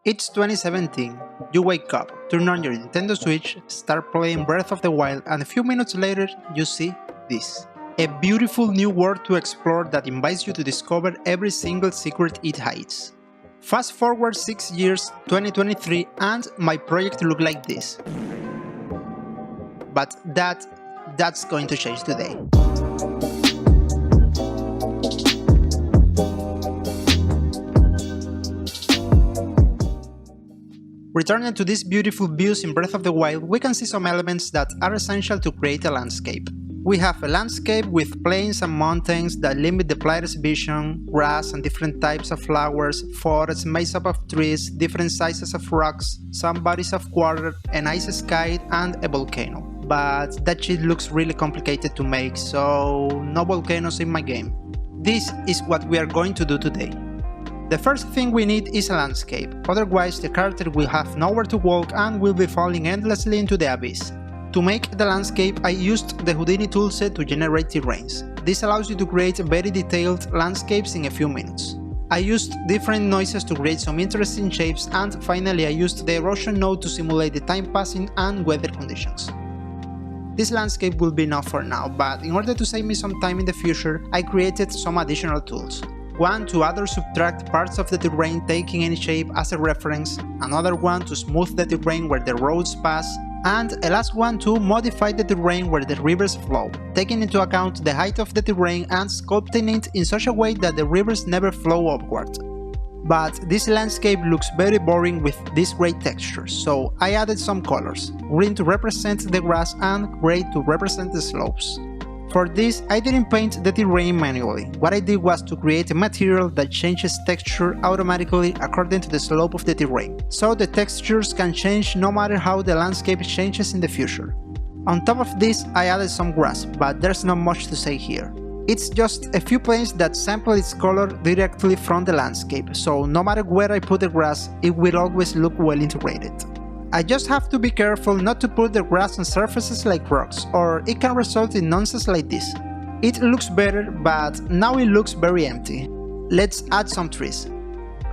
It's 2017. You wake up, turn on your Nintendo Switch, start playing Breath of the Wild, and a few minutes later you see this. A beautiful new world to explore that invites you to discover every single secret it hides. Fast forward 6 years, 2023, and my project looked like this. But that's going to change today. Returning to these beautiful views in Breath of the Wild, we can see some elements that are essential to create a landscape. We have a landscape with plains and mountains that limit the player's vision, grass and different types of flowers, forests made up of trees, different sizes of rocks, some bodies of water, a nice sky and a volcano. But that shit looks really complicated to make, so no volcanoes in my game. This is what we are going to do today. The first thing we need is a landscape, otherwise the character will have nowhere to walk and will be falling endlessly into the abyss. To make the landscape, I used the 𝗦𝗢𝗖𝗓 toolset to generate terrains. This allows you to create very detailed landscapes in a few minutes. I used different noises to create some interesting shapes, and finally I used the erosion node to simulate the time passing and weather conditions. This landscape will be enough for now, but in order to save me some time in the future, I created some additional tools. One to add or subtract parts of the terrain taking any shape as a reference, another one to smooth the terrain where the roads pass, and a last one to modify the terrain where the rivers flow, taking into account the height of the terrain and sculpting it in such a way that the rivers never flow upward. But this landscape looks very boring with these gray textures, so I added some colors, green to represent the grass and gray to represent the slopes. For this, I didn't paint the terrain manually. What I did was to create a material that changes texture automatically according to the slope of the terrain, so the textures can change no matter how the landscape changes in the future. On top of this, I added some grass, but there's not much to say here. It's just a few planes that sample its color directly from the landscape, so no matter where I put the grass, it will always look well integrated. I just have to be careful not to put the grass on surfaces like rocks, or it can result in nonsense like this. It looks better, but now it looks very empty. Let's add some trees.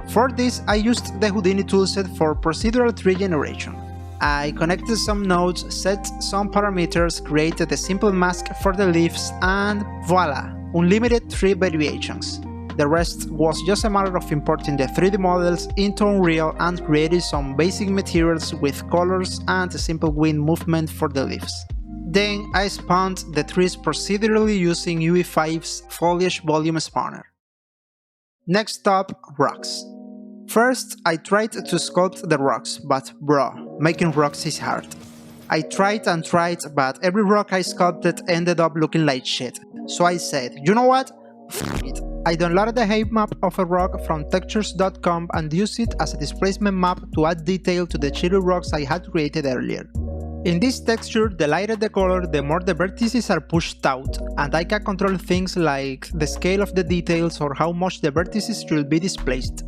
For this, I used the 𝗦𝗢𝗖𝗓 toolset for procedural tree generation. I connected some nodes, set some parameters, created a simple mask for the leaves, and voila! Unlimited tree variations. The rest was just a matter of importing the 3D models into Unreal and creating some basic materials with colors and a simple wind movement for the leaves. Then I spawned the trees procedurally using UE5's foliage volume spawner. Next up, rocks. First, I tried to sculpt the rocks, but bro, making rocks is hard. I tried and tried, but every rock I sculpted ended up looking like shit. So I said, you know what? F it. I downloaded the height map of a rock from textures.com and used it as a displacement map to add detail to the shitty rocks I had created earlier. In this texture, the lighter the color, the more the vertices are pushed out, and I can control things like the scale of the details or how much the vertices should be displaced.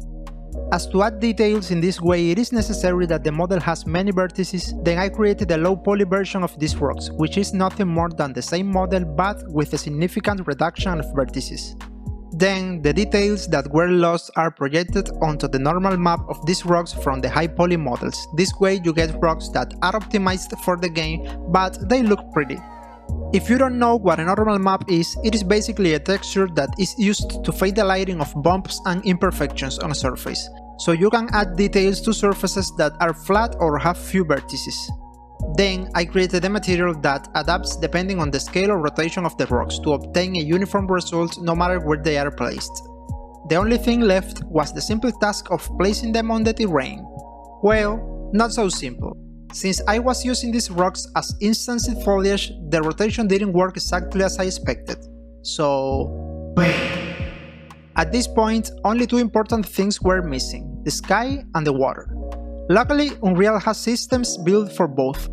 As to add details in this way, it is necessary that the model has many vertices. Then I created a low poly version of these rocks, which is nothing more than the same model but with a significant reduction of vertices. Then the details that were lost are projected onto the normal map of these rocks from the high poly models. This way you get rocks that are optimized for the game, but they look pretty. If you don't know what a normal map is, it is basically a texture that is used to fade the lighting of bumps and imperfections on a surface, so you can add details to surfaces that are flat or have few vertices. Then I created a material that adapts depending on the scale or rotation of the rocks to obtain a uniform result no matter where they are placed. The only thing left was the simple task of placing them on the terrain. Well, not so simple. Since I was using these rocks as instanced foliage, the rotation didn't work exactly as I expected. So... bang! At this point, only two important things were missing: the sky and the water. Luckily, Unreal has systems built for both.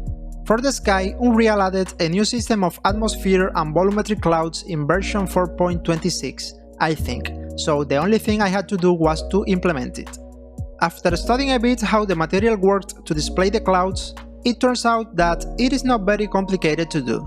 For the sky, Unreal added a new system of atmosphere and volumetric clouds in version 4.26, I think, so the only thing I had to do was to implement it. After studying a bit how the material worked to display the clouds, it turns out that it is not very complicated to do.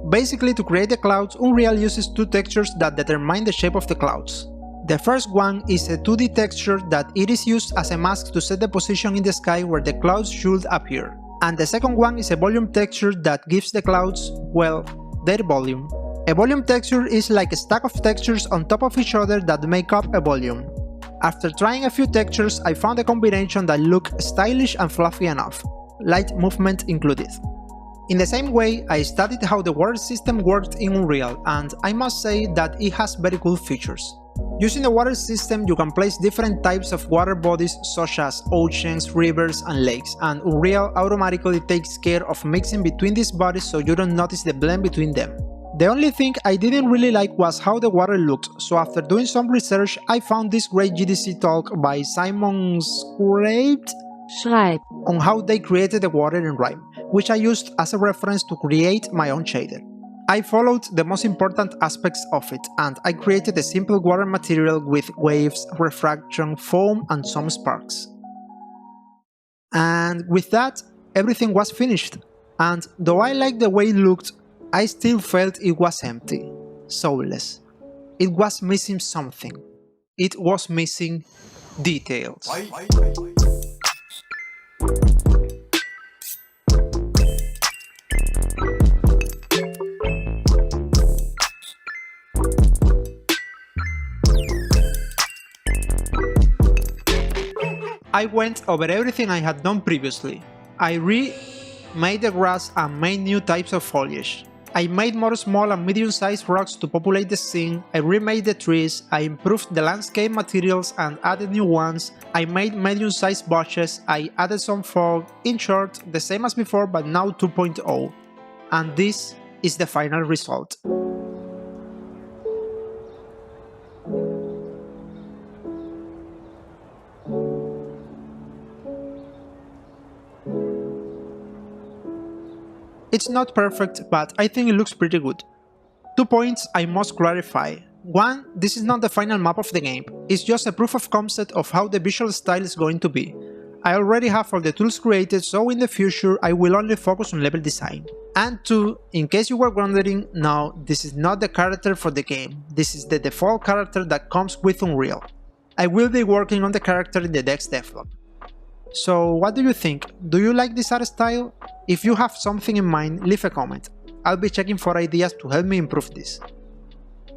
Basically, to create the clouds, Unreal uses two textures that determine the shape of the clouds. The first one is a 2D texture that it is used as a mask to set the position in the sky where the clouds should appear. And the second one is a volume texture that gives the clouds, well, their volume. A volume texture is like a stack of textures on top of each other that make up a volume. After trying a few textures, I found a combination that looked stylish and fluffy enough, light movement included. In the same way, I studied how the water system worked in Unreal, and I must say that it has very cool features. Using the water system, you can place different types of water bodies such as oceans, rivers, and lakes, and Unreal automatically takes care of mixing between these bodies so you don't notice the blend between them. The only thing I didn't really like was how the water looked, so after doing some research, I found this great GDC talk by 𝗦𝗢𝗖𝗜𝗥𝗧 on how they created the water in Rime, which I used as a reference to create my own shader. I followed the most important aspects of it, and I created a simple water material with waves, refraction, foam, and some sparks. And with that, everything was finished, and though I liked the way it looked, I still felt it was empty, soulless. It was missing something. It was missing details. I went over everything I had done previously. I remade the grass and made new types of foliage. I made more small and medium-sized rocks to populate the scene, I remade the trees, I improved the landscape materials and added new ones, I made medium-sized bushes, I added some fog, in short, the same as before but now 2.0. And this is the final result. It's not perfect, but I think it looks pretty good. 2 points I must clarify. 1. This is not the final map of the game, it's just a proof of concept of how the visual style is going to be. I already have all the tools created, so in the future I will only focus on level design. And 2. In case you were wondering, no, this is not the character for the game, this is the default character that comes with Unreal. I will be working on the character in the next devlog. So what do you think? Do you like this art style? If you have something in mind, leave a comment. I'll be checking for ideas to help me improve this.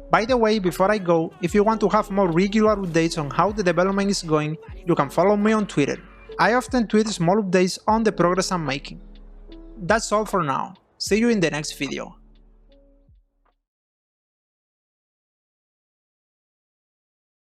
By the way, before I go, if you want to have more regular updates on how the development is going, you can follow me on Twitter. I often tweet small updates on the progress I'm making. That's all for now. See you in the next video.